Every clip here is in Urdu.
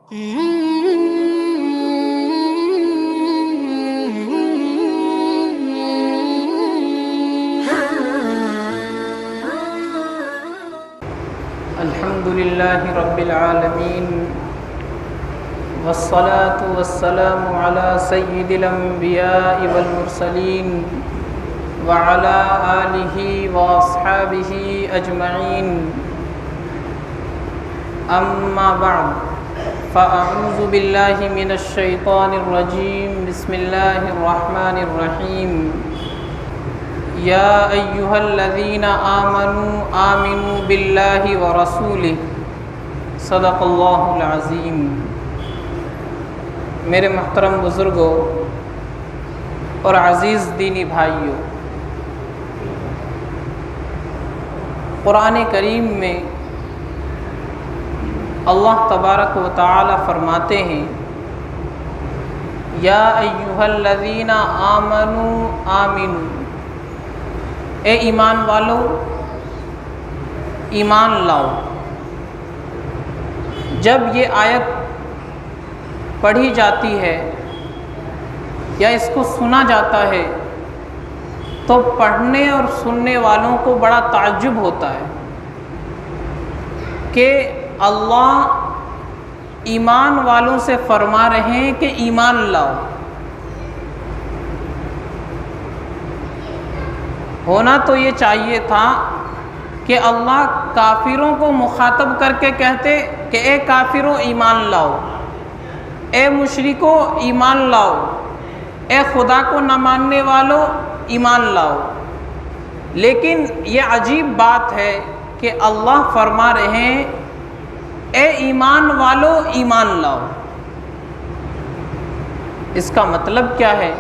الحمد لله رب العالمين والصلاة والسلام على سيد الأنبياء والمرسلين وعلى آله وأصحابه أجمعين أما بعد فأعوذ بالله من الشيطان الرجيم بسم الله الرحمن الرحيم يا أيها الذين آمنوا بالله ورسوله صدق الله العظيم۔ میرے محترم بزرگوں اور عزیز دینی بھائیوں، قرآن کریم میں اللہ تبارک و تعالی فرماتے ہیں یا ایھا الذین آمنوا اے ایمان والو ایمان لاؤ۔ جب یہ آیت پڑھی جاتی ہے یا اس کو سنا جاتا ہے تو پڑھنے اور سننے والوں کو بڑا تعجب ہوتا ہے کہ اللہ ایمان والوں سے فرما رہے ہیں کہ ایمان لاؤ۔ ہونا تو یہ چاہیے تھا کہ اللہ کافروں کو مخاطب کر کے کہتے کہ اے کافروں ایمان لاؤ، اے مشرکو ایمان لاؤ، اے خدا کو نہ ماننے والو ایمان لاؤ۔ لیکن یہ عجیب بات ہے کہ اللہ فرما رہے ہیں اے ایمان والو ایمان لاؤ۔ اس کا مطلب کیا ہے؟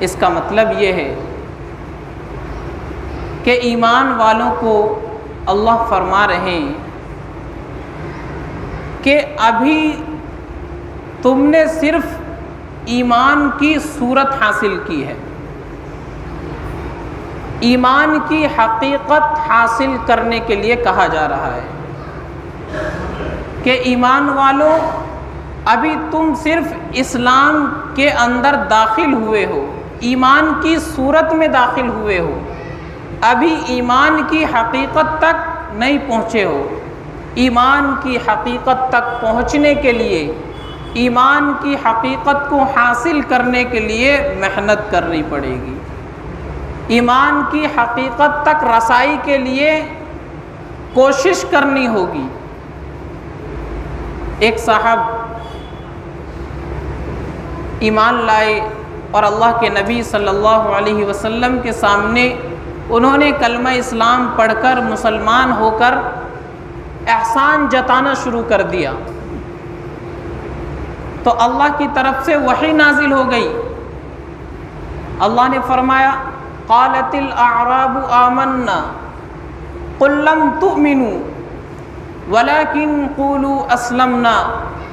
اس کا مطلب یہ ہے کہ ایمان والوں کو اللہ فرما رہے ہیں کہ ابھی تم نے صرف ایمان کی صورت حاصل کی ہے، ایمان کی حقیقت حاصل کرنے کے لیے کہا جا رہا ہے کہ ایمان والوں ابھی تم صرف اسلام کے اندر داخل ہوئے ہو، ایمان کی صورت میں داخل ہوئے ہو، ابھی ایمان کی حقیقت تک نہیں پہنچے ہو۔ ایمان کی حقیقت تک پہنچنے کے لیے، ایمان کی حقیقت کو حاصل کرنے کے لیے محنت کرنی پڑے گی، ایمان کی حقیقت تک رسائی کے لیے کوشش کرنی ہوگی۔ ایک صاحب ایمان لائے اور اللہ کے نبی صلی اللہ علیہ وسلم کے سامنے انہوں نے کلمہ اسلام پڑھ کر مسلمان ہو کر احسان جتانا شروع کر دیا تو اللہ کی طرف سے وحی نازل ہو گئی۔ اللہ نے فرمایا قالت الاعراب آمنا قل لم تؤمنوا ولكن قولوا اسلمنا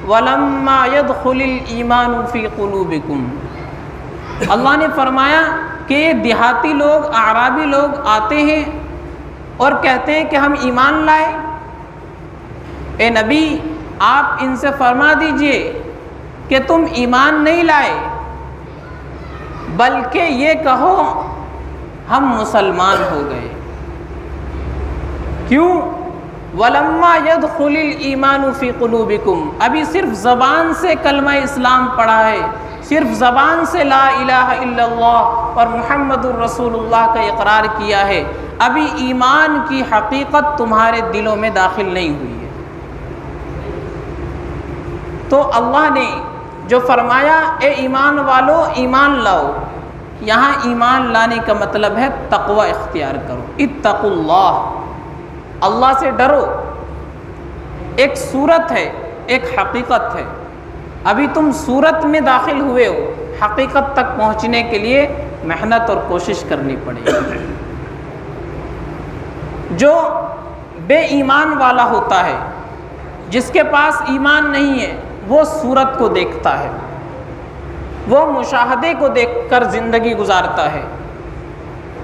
ولما يدخل الايمان في قلوبكم۔ اللہ نے فرمایا کہ یہ دیہاتی لوگ، اعرابی لوگ آتے ہیں اور کہتے ہیں کہ ہم ایمان لائے۔ اے نبی آپ ان سے فرما دیجئے کہ تم ایمان نہیں لائے، بلکہ یہ کہو ہم مسلمان ہو گئے۔ کیوں؟ وَلَمَّا يَدْخُلِ الْإِيمَانُ فِي قُلُوبِكُمْ، ابھی صرف زبان سے کلمہ اسلام پڑھا ہے، صرف زبان سے لا الہ الا اللہ اور محمد الرسول اللہ کا اقرار کیا ہے، ابھی ایمان کی حقیقت تمہارے دلوں میں داخل نہیں ہوئی ہے۔ تو اللہ نے جو فرمایا اے ایمان والو ایمان لاؤ، یہاں ایمان لانے کا مطلب ہے تقوی اختیار کرو، اتقوا اللہ، اللہ سے ڈرو۔ ایک صورت ہے، ایک حقیقت ہے، ابھی تم صورت میں داخل ہوئے ہو، حقیقت تک پہنچنے کے لیے محنت اور کوشش کرنی پڑے گی۔ جو بے ایمان والا ہوتا ہے، جس کے پاس ایمان نہیں ہے، وہ صورت کو دیکھتا ہے، وہ مشاہدے کو دیکھ کر زندگی گزارتا ہے،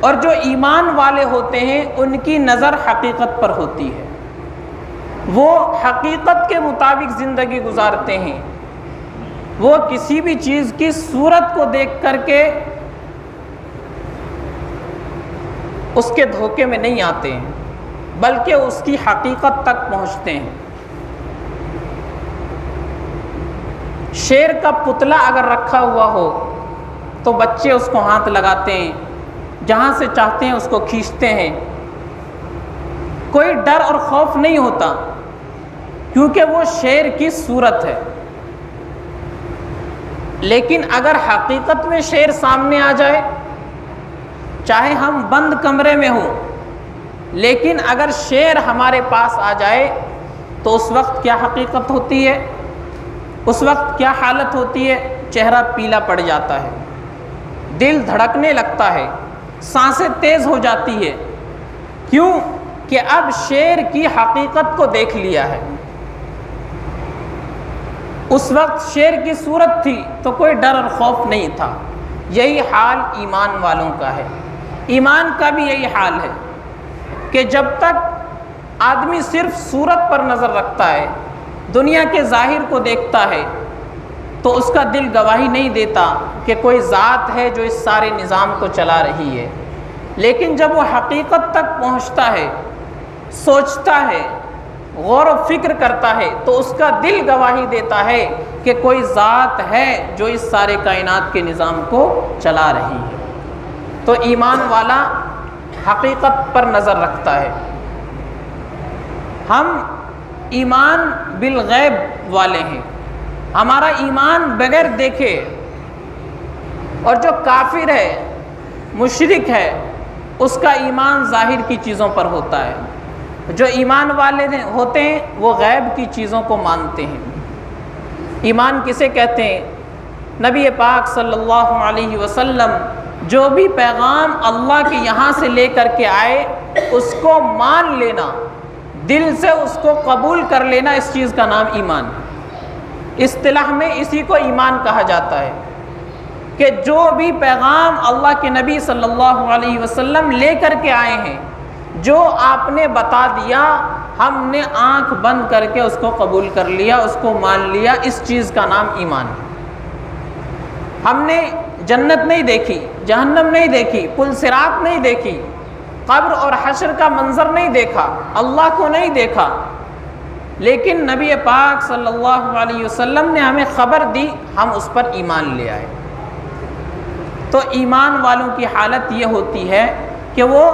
اور جو ایمان والے ہوتے ہیں ان کی نظر حقیقت پر ہوتی ہے۔ وہ حقیقت کے مطابق زندگی گزارتے ہیں، وہ کسی بھی چیز کی صورت کو دیکھ کر کے اس کے دھوکے میں نہیں آتے ہیں، بلکہ اس کی حقیقت تک پہنچتے ہیں۔ شیر کا پتلا اگر رکھا ہوا ہو تو بچے اس کو ہاتھ لگاتے ہیں، جہاں سے چاہتے ہیں اس کو کھینچتے ہیں، کوئی ڈر اور خوف نہیں ہوتا، کیونکہ وہ شیر کی صورت ہے۔ لیکن اگر حقیقت میں شیر سامنے آ جائے، چاہے ہم بند کمرے میں ہوں، لیکن اگر شیر ہمارے پاس آ جائے تو اس وقت کیا حقیقت ہوتی ہے، اس وقت کیا حالت ہوتی ہے؟ چہرہ پیلا پڑ جاتا ہے، دل دھڑکنے لگتا ہے، سانسیں تیز ہو جاتی ہے۔ کیوں؟ کہ اب شیر کی حقیقت کو دیکھ لیا ہے۔ اس وقت شیر کی صورت تھی تو کوئی ڈر اور خوف نہیں تھا۔ یہی حال ایمان والوں کا ہے۔ ایمان کا بھی یہی حال ہے کہ جب تک آدمی صرف صورت پر نظر رکھتا ہے، دنیا کے ظاہر کو دیکھتا ہے، تو اس کا دل گواہی نہیں دیتا کہ کوئی ذات ہے جو اس سارے نظام کو چلا رہی ہے۔ لیکن جب وہ حقیقت تک پہنچتا ہے، سوچتا ہے، غور و فکر کرتا ہے، تو اس کا دل گواہی دیتا ہے کہ کوئی ذات ہے جو اس سارے کائنات کے نظام کو چلا رہی ہے۔ تو ایمان والا حقیقت پر نظر رکھتا ہے۔ ہم ایمان بالغیب والے ہیں، ہمارا ایمان بغیر دیکھے، اور جو کافر ہے، مشرک ہے، اس کا ایمان ظاہر کی چیزوں پر ہوتا ہے۔ جو ایمان والے ہوتے ہیں وہ غیب کی چیزوں کو مانتے ہیں۔ ایمان کسے کہتے ہیں؟ نبی پاک صلی اللہ علیہ وسلم جو بھی پیغام اللہ کے یہاں سے لے کر کے آئے اس کو مان لینا، دل سے اس کو قبول کر لینا، اس چیز کا نام ایمان ہے۔ اصطلاح میں اسی کو ایمان کہا جاتا ہے کہ جو بھی پیغام اللہ کے نبی صلی اللہ علیہ وسلم لے کر کے آئے ہیں، جو آپ نے بتا دیا، ہم نے آنکھ بند کر کے اس کو قبول کر لیا، اس کو مان لیا، اس چیز کا نام ایمان ہے۔ ہم نے جنت نہیں دیکھی، جہنم نہیں دیکھی، پل صراط نہیں دیکھی، قبر اور حشر کا منظر نہیں دیکھا، اللہ کو نہیں دیکھا، لیکن نبی پاک صلی اللہ علیہ وسلم نے ہمیں خبر دی، ہم اس پر ایمان لے آئے۔ تو ایمان والوں کی حالت یہ ہوتی ہے کہ وہ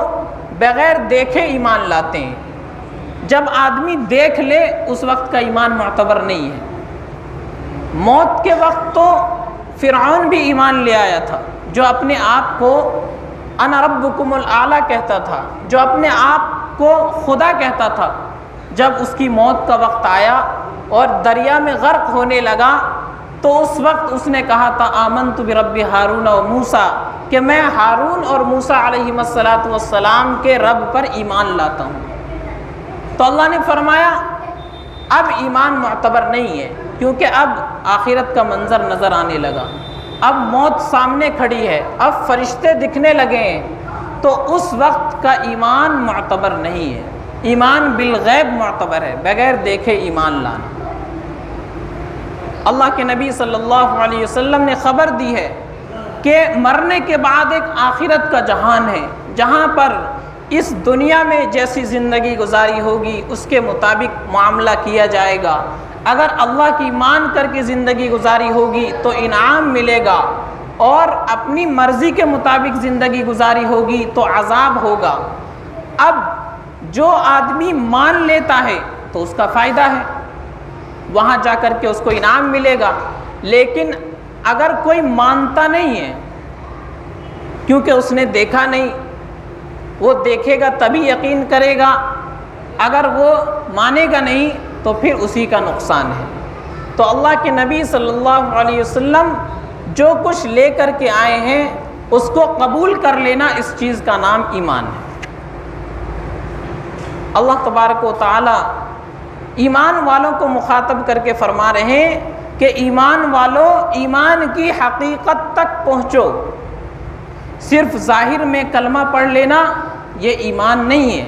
بغیر دیکھے ایمان لاتے ہیں۔ جب آدمی دیکھ لے اس وقت کا ایمان معتبر نہیں ہے۔ موت کے وقت تو فرعون بھی ایمان لے آیا تھا، جو اپنے آپ کو انا ربکم الاعلی کہتا تھا، جو اپنے آپ کو خدا کہتا تھا۔ جب اس کی موت کا وقت آیا اور دریا میں غرق ہونے لگا تو اس وقت اس نے کہا تھا آمنت برب ہارون و موسیٰ، کہ میں ہارون اور موسیٰ علیہم السلام کے رب پر ایمان لاتا ہوں۔ تو اللہ نے فرمایا اب ایمان معتبر نہیں ہے، کیونکہ اب آخرت کا منظر نظر آنے لگا، اب موت سامنے کھڑی ہے، اب فرشتے دکھنے لگے ہیں، تو اس وقت کا ایمان معتبر نہیں ہے۔ ایمان بالغیب معتبر ہے، بغیر دیکھے ایمان لانا۔ اللہ کے نبی صلی اللہ علیہ وسلم نے خبر دی ہے کہ مرنے کے بعد ایک آخرت کا جہان ہے، جہاں پر اس دنیا میں جیسی زندگی گزاری ہوگی اس کے مطابق معاملہ کیا جائے گا۔ اگر اللہ کی مان کر کے زندگی گزاری ہوگی تو انعام ملے گا، اور اپنی مرضی کے مطابق زندگی گزاری ہوگی تو عذاب ہوگا۔ اب جو آدمی مان لیتا ہے تو اس کا فائدہ ہے، وہاں جا کر کے اس کو انعام ملے گا۔ لیکن اگر کوئی مانتا نہیں ہے، کیونکہ اس نے دیکھا نہیں، وہ دیکھے گا تبھی یقین کرے گا، اگر وہ مانے گا نہیں تو پھر اسی کا نقصان ہے۔ تو اللہ کے نبی صلی اللہ علیہ وسلم جو کچھ لے کر کے آئے ہیں اس کو قبول کر لینا، اس چیز کا نام ایمان ہے۔ اللہ تبارک و تعالی ایمان والوں کو مخاطب کر کے فرما رہے ہیں کہ ایمان والو، ایمان کی حقیقت تک پہنچو۔ صرف ظاہر میں کلمہ پڑھ لینا یہ ایمان نہیں ہے۔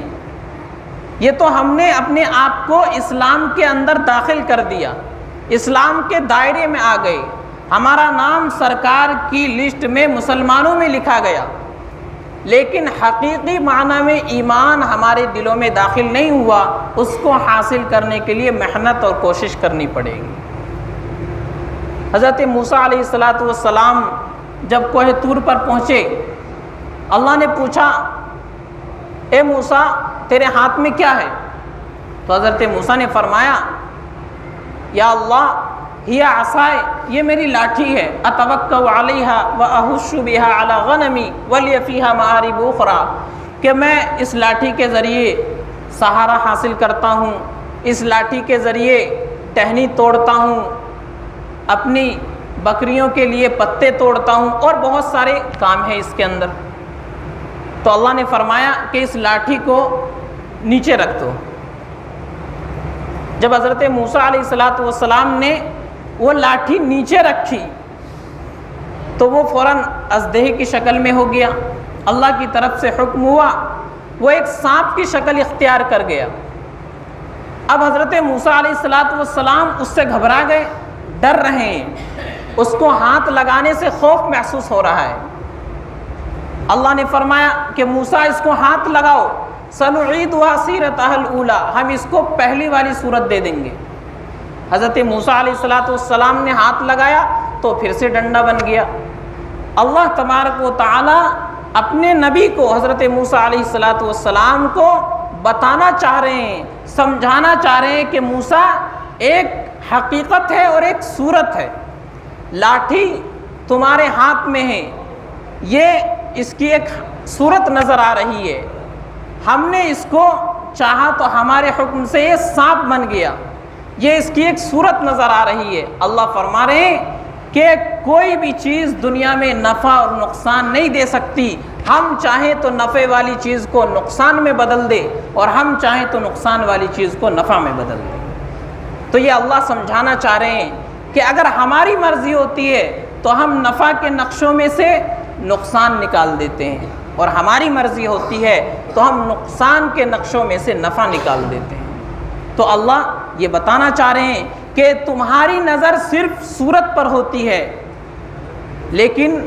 یہ تو ہم نے اپنے آپ کو اسلام کے اندر داخل کر دیا، اسلام کے دائرے میں آ گئے، ہمارا نام سرکار کی لسٹ میں مسلمانوں میں لکھا گیا، لیکن حقیقی معنی میں ایمان ہمارے دلوں میں داخل نہیں ہوا۔ اس کو حاصل کرنے کے لیے محنت اور کوشش کرنی پڑے گی۔ حضرت موسیٰ علیہ السلام جب کوہ طور پر پہنچے، اللہ نے پوچھا اے موسیٰ تیرے ہاتھ میں کیا ہے؟ تو حضرت موسیٰ نے فرمایا یا اللہ ہی عصائے، یہ میری لاٹھی ہے، اتوکل علیہا واہش بہا علی غنمی ولی فیہا مآرب اخری، کہ میں اس لاٹھی کے ذریعے سہارا حاصل کرتا ہوں، اس لاٹھی کے ذریعے ٹہنی توڑتا ہوں، اپنی بکریوں کے لیے پتے توڑتا ہوں، اور بہت سارے کام ہیں اس کے اندر۔ تو اللہ نے فرمایا کہ اس لاٹھی کو نیچے رکھ دو۔ جب حضرت موسیٰ علیہ السلام نے وہ لاٹھی نیچے رکھی تو وہ فوراً اژدہے کی شکل میں ہو گیا۔ اللہ کی طرف سے حکم ہوا، وہ ایک سانپ کی شکل اختیار کر گیا۔ اب حضرت موسیٰ علیہ السلام اس سے گھبرا گئے، ڈر رہے ہیں، اس کو ہاتھ لگانے سے خوف محسوس ہو رہا ہے۔ اللہ نے فرمایا کہ موسیٰ اس کو ہاتھ لگاؤ، سنعیدها سیرتها الاولی، ہم اس کو پہلی والی صورت دے دیں گے۔ حضرت موسیٰ علیہ السلام نے ہاتھ لگایا تو پھر سے ڈنڈا بن گیا۔ اللہ تبارک و تعالی اپنے نبی کو حضرت موسیٰ علیہ السلام کو بتانا چاہ رہے ہیں، سمجھانا چاہ رہے ہیں کہ موسیٰ ایک حقیقت ہے اور ایک صورت ہے۔ لاٹھی تمہارے ہاتھ میں ہے، یہ اس کی ایک صورت نظر آ رہی ہے، ہم نے اس کو چاہا تو ہمارے حکم سے یہ سانپ بن گیا، یہ اس کی ایک صورت نظر آ رہی ہے۔ اللہ فرما رہے ہیں کہ کوئی بھی چیز دنیا میں نفع اور نقصان نہیں دے سکتی، ہم چاہیں تو نفع والی چیز کو نقصان میں بدل دے اور ہم چاہیں تو نقصان والی چیز کو نفع میں بدل دے۔ تو یہ اللہ سمجھانا چاہ رہے ہیں کہ اگر ہماری مرضی ہوتی ہے تو ہم نفع کے نقشوں میں سے نقصان نکال دیتے ہیں، اور ہماری مرضی ہوتی ہے تو ہم نقصان کے نقشوں میں سے نفع نکال دیتے ہیں۔ تو اللہ یہ بتانا چاہ رہے ہیں کہ تمہاری نظر صرف صورت پر ہوتی ہے، لیکن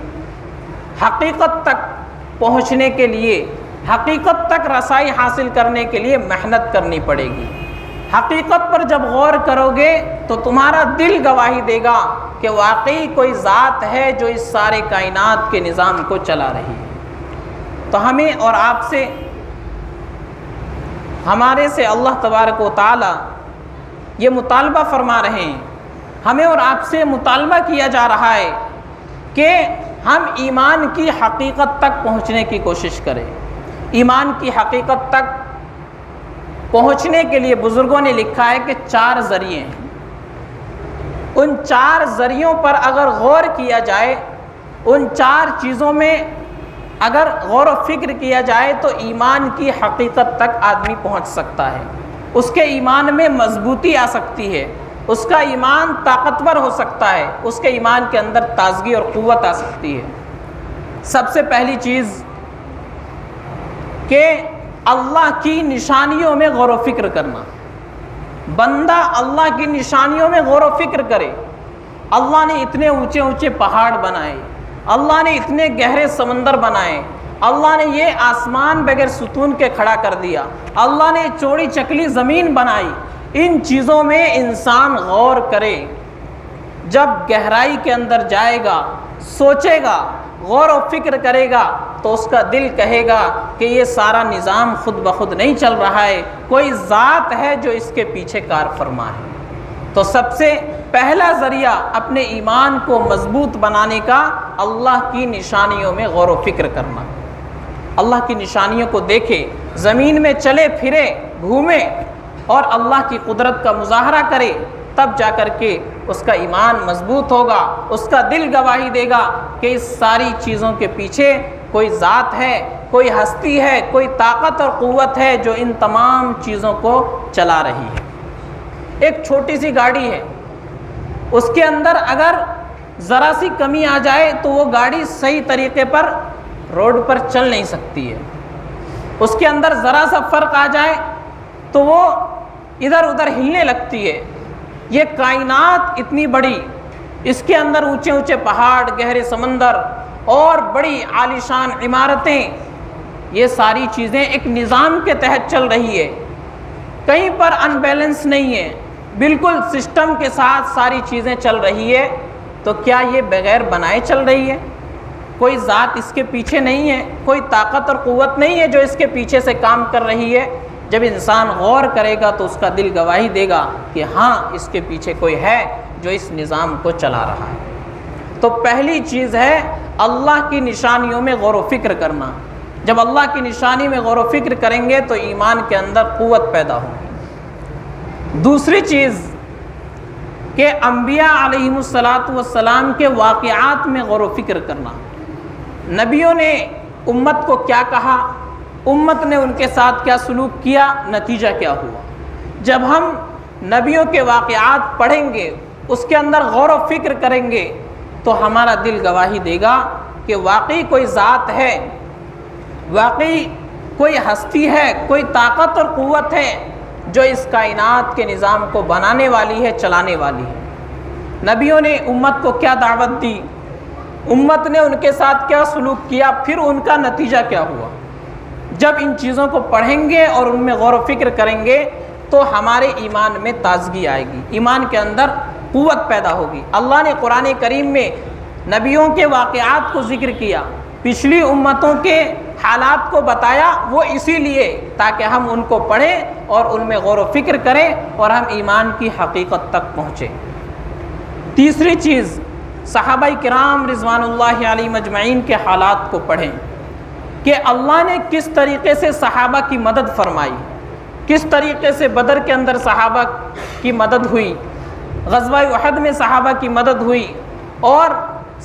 حقیقت تک پہنچنے کے لیے، حقیقت تک رسائی حاصل کرنے کے لیے محنت کرنی پڑے گی۔ حقیقت پر جب غور کرو گے تو تمہارا دل گواہی دے گا کہ واقعی کوئی ذات ہے جو اس سارے کائنات کے نظام کو چلا رہی ہے۔ تو ہمیں اور آپ سے، ہمارے سے اللہ تبارک و تعالی یہ مطالبہ فرما رہے ہیں، ہمیں اور آپ سے مطالبہ کیا جا رہا ہے کہ ہم ایمان کی حقیقت تک پہنچنے کی کوشش کریں۔ ایمان کی حقیقت تک پہنچنے کے لیے بزرگوں نے لکھا ہے کہ 4 ذریعے ہیں، ان 4 ذریعوں پر اگر غور کیا جائے، ان 4 چیزوں میں اگر غور و فکر کیا جائے تو ایمان کی حقیقت تک آدمی پہنچ سکتا ہے، اس کے ایمان میں مضبوطی آ سکتی ہے، اس کا ایمان طاقتور ہو سکتا ہے، اس کے ایمان کے اندر تازگی اور قوت آ سکتی ہے۔ سب سے پہلی چیز کہ اللہ کی نشانیوں میں غور و فکر کرنا۔ بندہ اللہ کی نشانیوں میں غور و فکر کرے۔ اللہ نے اتنے اونچے اونچے پہاڑ بنائے، اللہ نے اتنے گہرے سمندر بنائے، اللہ نے یہ آسمان بغیر ستون کے کھڑا کر دیا، اللہ نے چوڑی چکلی زمین بنائی۔ ان چیزوں میں انسان غور کرے، جب گہرائی کے اندر جائے گا، سوچے گا، غور و فکر کرے گا تو اس کا دل کہے گا کہ یہ سارا نظام خود بخود نہیں چل رہا ہے، کوئی ذات ہے جو اس کے پیچھے کار فرما ہے۔ تو سب سے پہلا ذریعہ اپنے ایمان کو مضبوط بنانے کا اللہ کی نشانیوں میں غور و فکر کرنا۔ اللہ کی نشانیوں کو دیکھے، زمین میں چلے پھرے، گھومے اور اللہ کی قدرت کا مظاہرہ کرے، تب جا کر کے اس کا ایمان مضبوط ہوگا، اس کا دل گواہی دے گا کہ اس ساری چیزوں کے پیچھے کوئی ذات ہے، کوئی ہستی ہے، کوئی طاقت اور قوت ہے جو ان تمام چیزوں کو چلا رہی ہے۔ ایک چھوٹی سی گاڑی ہے، اس کے اندر اگر ذرا سی کمی آ جائے تو وہ گاڑی صحیح طریقے پر روڈ پر چل نہیں سکتی ہے۔ اس کے اندر ذرا سا فرق آ جائے تو وہ ادھر ادھر ہلنے لگتی ہے۔ یہ کائنات اتنی بڑی، اس کے اندر اونچے اونچے پہاڑ، گہرے سمندر اور بڑی عالیشان عمارتیں، یہ ساری چیزیں ایک نظام کے تحت چل رہی ہے، کہیں پر ان بیلنس نہیں ہے، بالکل سسٹم کے ساتھ ساری چیزیں چل رہی ہے۔ تو کیا یہ بغیر بنائے چل رہی ہے؟ کوئی ذات اس کے پیچھے نہیں ہے، کوئی طاقت اور قوت نہیں ہے جو اس کے پیچھے سے کام کر رہی ہے؟ جب انسان غور کرے گا تو اس کا دل گواہی دے گا کہ ہاں اس کے پیچھے کوئی ہے جو اس نظام کو چلا رہا ہے۔ تو پہلی چیز ہے اللہ کی نشانیوں میں غور و فکر کرنا۔ جب اللہ کی نشانی میں غور و فکر کریں گے تو ایمان کے اندر قوت پیدا ہوگی۔ دوسری چیز کہ انبیاء علیہم الصلاۃ کے واقعات میں غور و فکر کرنا۔ نبیوں نے امت کو کیا کہا، امت نے ان کے ساتھ کیا سلوک کیا، نتیجہ کیا ہوا۔ جب ہم نبیوں کے واقعات پڑھیں گے، اس کے اندر غور و فکر کریں گے تو ہمارا دل گواہی دے گا کہ واقعی کوئی ذات ہے، واقعی کوئی ہستی ہے، کوئی طاقت اور قوت ہے جو اس کائنات کے نظام کو بنانے والی ہے، چلانے والی ہے۔ نبیوں نے امت کو کیا دعوت دی، امت نے ان کے ساتھ کیا سلوک کیا، پھر ان کا نتیجہ کیا ہوا۔ جب ان چیزوں کو پڑھیں گے اور ان میں غور و فکر کریں گے تو ہمارے ایمان میں تازگی آئے گی، ایمان کے اندر قوت پیدا ہوگی۔ اللہ نے قرآن کریم میں نبیوں کے واقعات کو ذکر کیا، پچھلی امتوں کے حالات کو بتایا، وہ اسی لیے تاکہ ہم ان کو پڑھیں اور ان میں غور و فکر کریں اور ہم ایمان کی حقیقت تک پہنچیں۔ تیسری چیز، صحابہ کرام رضوان اللہ علیہم اجمعین کے حالات کو پڑھیں کہ اللہ نے کس طریقے سے صحابہ کی مدد فرمائی، کس طریقے سے بدر کے اندر صحابہ کی مدد ہوئی، غزوہ احد میں صحابہ کی مدد ہوئی، اور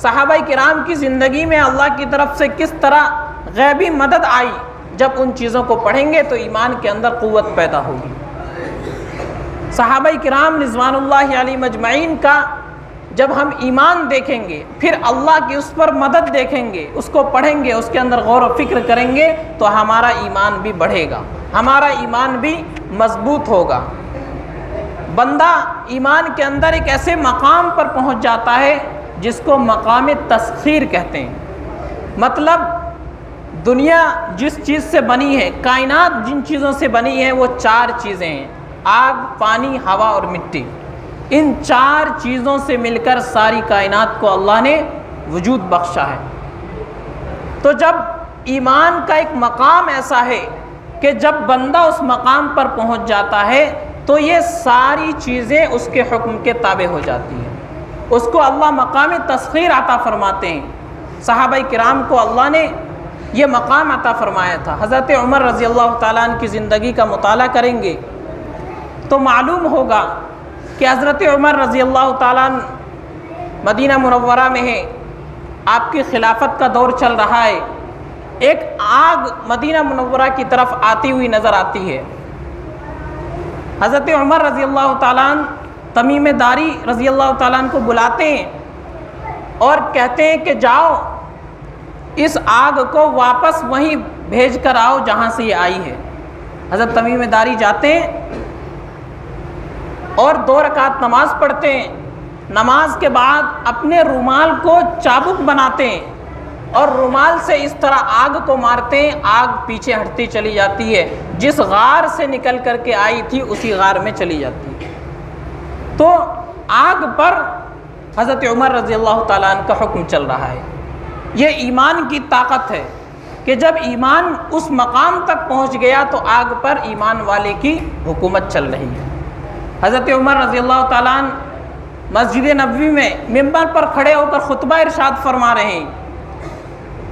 صحابہ کرام کی زندگی میں اللہ کی طرف سے کس طرح غیبی مدد آئی۔ جب ان چیزوں کو پڑھیں گے تو ایمان کے اندر قوت پیدا ہوگی۔ صحابہ کرام رضوان اللہ علیہم اجمعین کا جب ہم ایمان دیکھیں گے، پھر اللہ کی اس پر مدد دیکھیں گے، اس کو پڑھیں گے، اس کے اندر غور و فکر کریں گے تو ہمارا ایمان بھی بڑھے گا، ہمارا ایمان بھی مضبوط ہوگا۔ بندہ ایمان کے اندر ایک ایسے مقام پر پہنچ جاتا ہے جس کو مقام تسخیر کہتے ہیں۔ مطلب دنیا جس چیز سے بنی ہے، کائنات جن چیزوں سے بنی ہے، وہ چار چیزیں ہیں: آگ، پانی، ہوا اور مٹی۔ ان چار چیزوں سے مل کر ساری کائنات کو اللہ نے وجود بخشا ہے۔ تو جب ایمان کا ایک مقام ایسا ہے کہ جب بندہ اس مقام پر پہنچ جاتا ہے تو یہ ساری چیزیں اس کے حکم کے تابع ہو جاتی ہیں، اس کو اللہ مقام تسخیر عطا فرماتے ہیں۔ صحابہ کرام کو اللہ نے یہ مقام عطا فرمایا تھا۔ حضرت عمر رضی اللہ تعالیٰ عنہ کی زندگی کا مطالعہ کریں گے تو معلوم ہوگا کہ حضرت عمر رضی اللہ تعالیٰ عنہ مدینہ منورہ میں ہیں، آپ کی خلافت کا دور چل رہا ہے۔ ایک آگ مدینہ منورہ کی طرف آتی ہوئی نظر آتی ہے۔ حضرت عمر رضی اللہ تعالیٰ عنہ تمیم داری رضی اللہ تعالیٰ عنہ کو بلاتے ہیں اور کہتے ہیں کہ جاؤ اس آگ کو واپس وہیں بھیج کر آؤ جہاں سے یہ آئی ہے۔ حضرت تمیم داری جاتے ہیں اور 2 رکعت نماز پڑھتے ہیں۔ نماز کے بعد اپنے رومال کو چابک بناتے ہیں اور رومال سے اس طرح آگ کو مارتے ہیں، آگ پیچھے ہٹتی چلی جاتی ہے، جس غار سے نکل کر کے آئی تھی اسی غار میں چلی جاتی ہے۔ تو آگ پر حضرت عمر رضی اللہ تعالیٰ عنہ کا حکم چل رہا ہے۔ یہ ایمان کی طاقت ہے کہ جب ایمان اس مقام تک پہنچ گیا تو آگ پر ایمان والے کی حکومت چل رہی ہے۔ حضرت عمر رضی اللہ تعالیٰ عنہ مسجد نبوی میں ممبر پر کھڑے ہو کر خطبہ ارشاد فرما رہے ہیں۔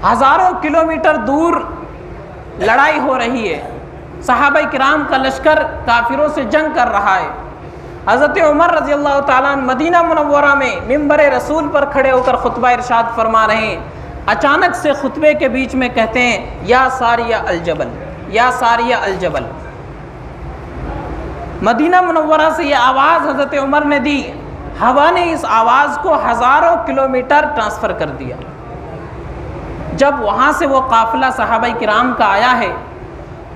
ہزاروں کلومیٹر دور لڑائی ہو رہی ہے، صحابہ کرام کا لشکر کافروں سے جنگ کر رہا ہے۔ حضرت عمر رضی اللہ تعالیٰ عنہ مدینہ منورہ میں ممبر رسول پر کھڑے ہو کر خطبہ ارشاد فرما رہے ہیں۔ اچانک سے خطبے کے بیچ میں کہتے ہیں یا ساریہ الجبل، یا ساریہ الجبل۔ مدینہ منورہ سے یہ آواز حضرت عمر نے دی، ہوا نے اس آواز کو ہزاروں کلومیٹر ٹرانسفر کر دیا۔ جب وہاں سے وہ قافلہ صحابہ کرام کا آیا ہے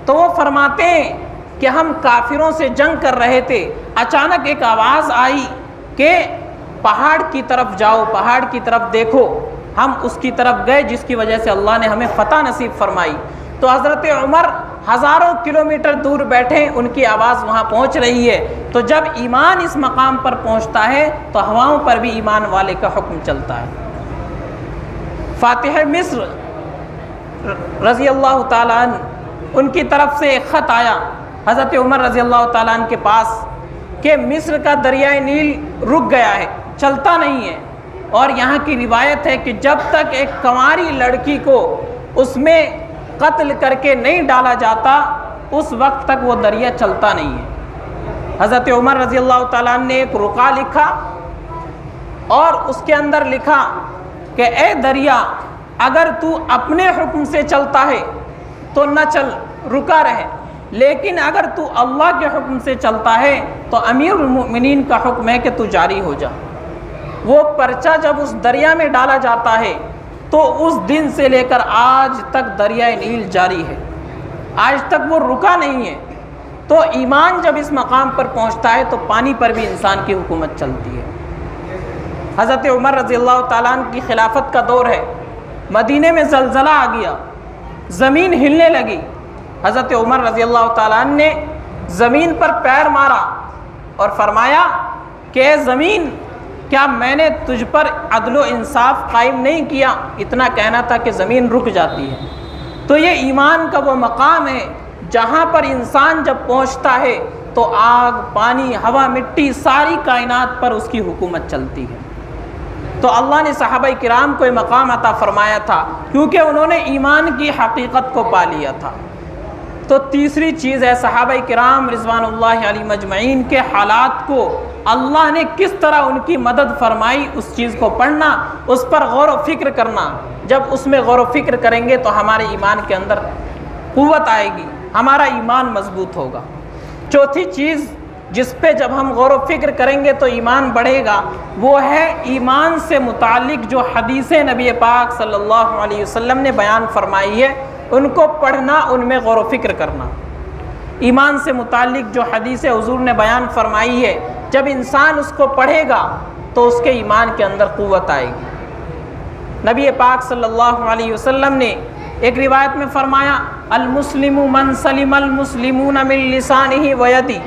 تو وہ فرماتے ہیں کہ ہم کافروں سے جنگ کر رہے تھے، اچانک ایک آواز آئی کہ پہاڑ کی طرف جاؤ، پہاڑ کی طرف دیکھو۔ ہم اس کی طرف گئے، جس کی وجہ سے اللہ نے ہمیں فتح نصیب فرمائی۔ تو حضرت عمر ہزاروں کلومیٹر دور بیٹھے، ان کی آواز وہاں پہنچ رہی ہے۔ تو جب ایمان اس مقام پر پہنچتا ہے تو ہواؤں پر بھی ایمان والے کا حکم چلتا ہے۔ فاتح مصر رضی اللہ تعالیٰ عنہ، ان کی طرف سے ایک خط آیا حضرت عمر رضی اللہ تعالیٰ عنہ کے پاس کہ مصر کا دریائے نیل رک گیا ہے، چلتا نہیں ہے، اور یہاں کی روایت ہے کہ جب تک ایک کنواری لڑکی کو اس میں قتل کر کے نہیں ڈالا جاتا اس وقت تک وہ دریا چلتا نہیں ہے۔ حضرت عمر رضی اللہ تعالیٰ عنہ نے ایک رقعہ لکھا اور اس کے اندر لکھا کہ اے دریا، اگر تو اپنے حکم سے چلتا ہے تو نہ چل، رکا رہے، لیکن اگر تو اللہ کے حکم سے چلتا ہے تو امیر المؤمنین کا حکم ہے کہ تو جاری ہو جا۔ وہ پرچہ جب اس دریا میں ڈالا جاتا ہے تو اس دن سے لے کر آج تک دریائے نیل جاری ہے، آج تک وہ رکا نہیں ہے۔ تو ایمان جب اس مقام پر پہنچتا ہے تو پانی پر بھی انسان کی حکومت چلتی ہے۔ حضرت عمر رضی اللہ تعالیٰ عنہ کی خلافت کا دور ہے، مدینے میں زلزلہ آ گیا، زمین ہلنے لگی۔ حضرت عمر رضی اللہ تعالیٰ عنہ نے زمین پر پیر مارا اور فرمایا کہ اے زمین، کیا میں نے تجھ پر عدل و انصاف قائم نہیں کیا؟ اتنا کہنا تھا کہ زمین رک جاتی ہے۔ تو یہ ایمان کا وہ مقام ہے جہاں پر انسان جب پہنچتا ہے تو آگ، پانی، ہوا، مٹی، ساری کائنات پر اس کی حکومت چلتی ہے۔ تو اللہ نے صحابہ کرام کو یہ مقام عطا فرمایا تھا کیونکہ انہوں نے ایمان کی حقیقت کو پا لیا تھا۔ تو تیسری چیز ہے صحابہ کرام رضوان اللہ علیہ مجمعین کے حالات کو اللہ نے کس طرح ان کی مدد فرمائی، اس چیز کو پڑھنا، اس پر غور و فکر کرنا۔ جب اس میں غور و فکر کریں گے تو ہمارے ایمان کے اندر قوت آئے گی، ہمارا ایمان مضبوط ہوگا۔ چوتھی چیز جس پہ جب ہم غور و فکر کریں گے تو ایمان بڑھے گا، وہ ہے ایمان سے متعلق جو حدیثیں نبی پاک صلی اللہ علیہ وسلم نے بیان فرمائی ہے، ان کو پڑھنا، ان میں غور و فکر کرنا۔ ایمان سے متعلق جو حدیثیں حضور نے بیان فرمائی ہے، جب انسان اس کو پڑھے گا تو اس کے ایمان کے اندر قوت آئے گی۔ نبی پاک صلی اللہ علیہ وسلم نے ایک روایت میں فرمایا، المسلم من سلم المسلمون من لسانہ ویدہ،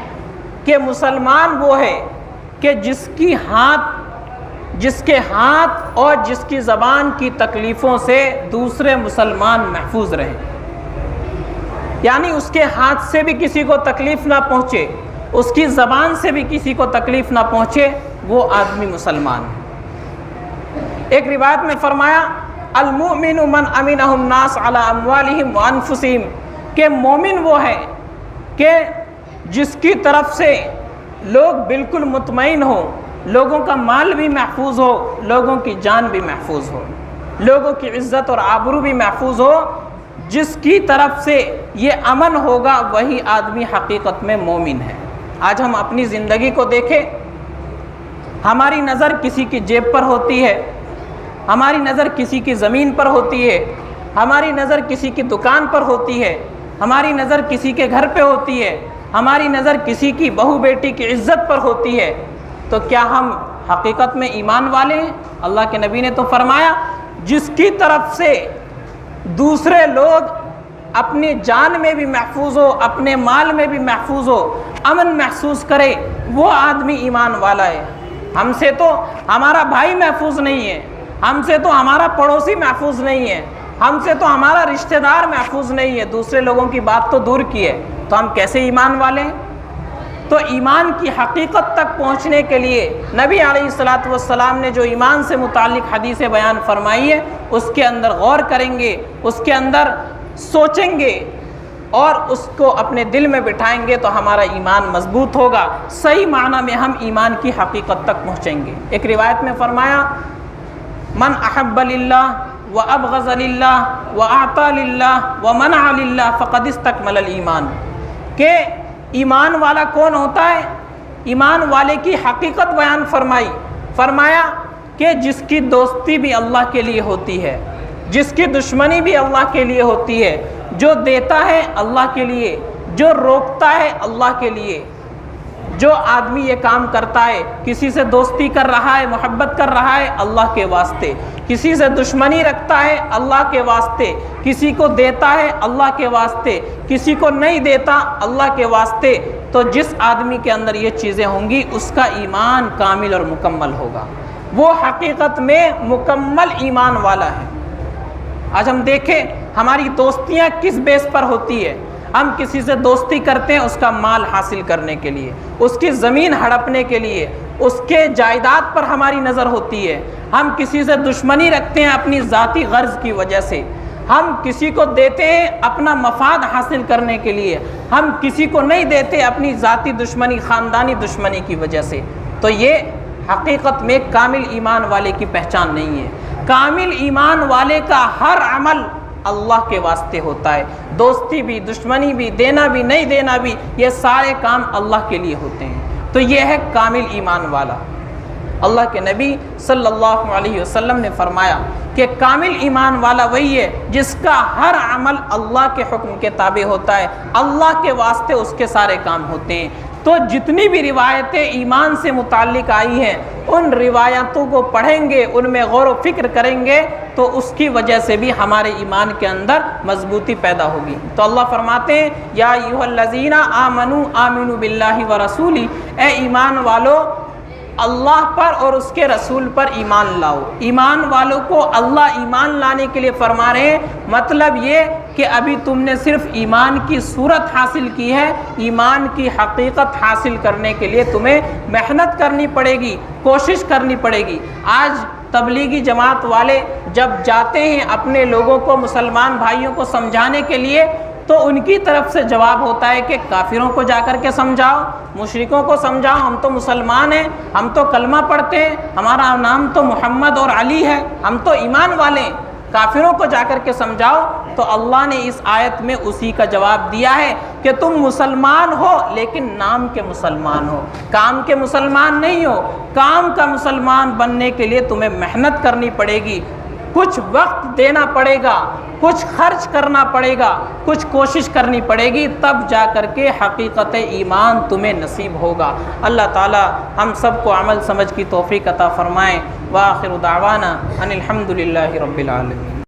کہ مسلمان وہ ہے کہ جس کے ہاتھ اور جس کی زبان کی تکلیفوں سے دوسرے مسلمان محفوظ رہیں، یعنی اس کے ہاتھ سے بھی کسی کو تکلیف نہ پہنچے، اس کی زبان سے بھی کسی کو تکلیف نہ پہنچے، وہ آدمی مسلمان ہے۔ ایک روایت میں فرمایا، المؤمن من امنہ الناس علی اموالہم وانفسہم، کہ مومن وہ ہے کہ جس کی طرف سے لوگ بالکل مطمئن ہو، لوگوں کا مال بھی محفوظ ہو، لوگوں کی جان بھی محفوظ ہو، لوگوں کی عزت اور آبرو بھی محفوظ ہو، جس کی طرف سے یہ امن ہوگا وہی آدمی حقیقت میں مومن ہے۔ آج ہم اپنی زندگی کو دیکھیں، ہماری نظر کسی کی جیب پر ہوتی ہے، ہماری نظر کسی کی زمین پر ہوتی ہے، ہماری نظر کسی کی دکان پر ہوتی ہے، ہماری نظر کسی کے گھر پہ ہوتی ہے، ہماری نظر کسی کی بہو بیٹی کی عزت پر ہوتی ہے۔ تو کیا ہم حقیقت میں ایمان والے ہیں؟ اللہ کے نبی نے تو فرمایا، جس کی طرف سے دوسرے لوگ اپنی جان میں بھی محفوظ ہو، اپنے مال میں بھی محفوظ ہو، امن محسوس کرے، وہ آدمی ایمان والا ہے۔ ہم سے تو ہمارا بھائی محفوظ نہیں ہے، ہم سے تو ہمارا پڑوسی محفوظ نہیں ہے، ہم سے تو ہمارا رشتہ دار محفوظ نہیں ہے، دوسرے لوگوں کی بات تو دور کی ہے، تو ہم کیسے ایمان والے ہیں؟ تو ایمان کی حقیقت تک پہنچنے کے لیے نبی علیہ الصلاۃ والسلام نے جو ایمان سے متعلق حدیثیں بیان فرمائی ہے، اس کے اندر غور کریں گے، اس کے اندر سوچیں گے اور اس کو اپنے دل میں بٹھائیں گے تو ہمارا ایمان مضبوط ہوگا، صحیح معنی میں ہم ایمان کی حقیقت تک پہنچیں گے۔ ایک روایت میں فرمایا، من احب للہ وابغض للہ واعطى للہ ومنع للہ فقد استکمل الایمان، کہ ایمان والا کون ہوتا ہے؟ ایمان والے کی حقیقت بیان فرمایا کہ جس کی دوستی بھی اللہ کے لیے ہوتی ہے، جس کی دشمنی بھی اللہ کے لیے ہوتی ہے، جو دیتا ہے اللہ کے لیے، جو روکتا ہے اللہ کے لیے، جو آدمی یہ کام کرتا ہے، کسی سے دوستی کر رہا ہے، محبت کر رہا ہے اللہ کے واسطے، کسی سے دشمنی رکھتا ہے اللہ کے واسطے، کسی کو دیتا ہے اللہ کے واسطے، کسی کو نہیں دیتا اللہ کے واسطے، تو جس آدمی کے اندر یہ چیزیں ہوں گی اس کا ایمان کامل اور مکمل ہوگا، وہ حقیقت میں مکمل ایمان والا ہے۔ آج ہم دیکھیں ہماری دوستیاں کس بیس پر ہوتی ہے، ہم کسی سے دوستی کرتے ہیں اس کا مال حاصل کرنے کے لیے، اس کی زمین ہڑپنے کے لیے، اس کے جائیداد پر ہماری نظر ہوتی ہے، ہم کسی سے دشمنی رکھتے ہیں اپنی ذاتی غرض کی وجہ سے، ہم کسی کو دیتے ہیں اپنا مفاد حاصل کرنے کے لیے، ہم کسی کو نہیں دیتے اپنی ذاتی دشمنی، خاندانی دشمنی کی وجہ سے، تو یہ حقیقت میں کامل ایمان والے کی پہچان نہیں ہے۔ کامل ایمان والے کا ہر عمل اللہ کے واسطے ہوتا ہے، دوستی بھی، دشمنی بھی، دینا بھی، نہیں دینا بھی، یہ سارے کام اللہ کے لیے ہوتے ہیں، تو یہ ہے کامل ایمان والا۔ اللہ کے نبی صلی اللہ علیہ وسلم نے فرمایا کہ کامل ایمان والا وہی ہے جس کا ہر عمل اللہ کے حکم کے تابع ہوتا ہے، اللہ کے واسطے اس کے سارے کام ہوتے ہیں۔ تو جتنی بھی روایتیں ایمان سے متعلق آئی ہیں ان روایتوں کو پڑھیں گے، ان میں غور و فکر کریں گے تو اس کی وجہ سے بھی ہمارے ایمان کے اندر مضبوطی پیدا ہوگی۔ تو اللہ فرماتے ہیں یا ایھا الذین آمنوا آمنوا باللہ ورسولہ، اے ایمان والو اللہ پر اور اس کے رسول پر ایمان لاؤ۔ ایمان والوں کو اللہ ایمان لانے کے لیے فرما رہے ہیں، مطلب یہ کہ ابھی تم نے صرف ایمان کی صورت حاصل کی ہے، ایمان کی حقیقت حاصل کرنے کے لیے تمہیں محنت کرنی پڑے گی، کوشش کرنی پڑے گی۔ آج تبلیغی جماعت والے جب جاتے ہیں اپنے لوگوں کو، مسلمان بھائیوں کو سمجھانے کے لیے، تو ان کی طرف سے جواب ہوتا ہے کہ کافروں کو جا کر کے سمجھاؤ، مشرکوں کو سمجھاؤ، ہم تو مسلمان ہیں، ہم تو کلمہ پڑھتے ہیں، ہمارا نام تو محمد اور علی ہے، ہم تو ایمان والے ہیں، کافروں کو جا کر کے سمجھاؤ۔ تو اللہ نے اس آیت میں اسی کا جواب دیا ہے کہ تم مسلمان ہو لیکن نام کے مسلمان ہو، کام کے مسلمان نہیں ہو۔ کام کا مسلمان بننے کے لیے تمہیں محنت کرنی پڑے گی، کچھ وقت دینا پڑے گا، کچھ خرچ کرنا پڑے گا، کچھ کوشش کرنی پڑے گی، تب جا کر کے حقیقت ایمان تمہیں نصیب ہوگا۔ اللہ تعالی ہم سب کو عمل سمجھ کی توفیق عطا فرمائیں۔ وآخر دعوانا ان الحمد للہ رب العالمین۔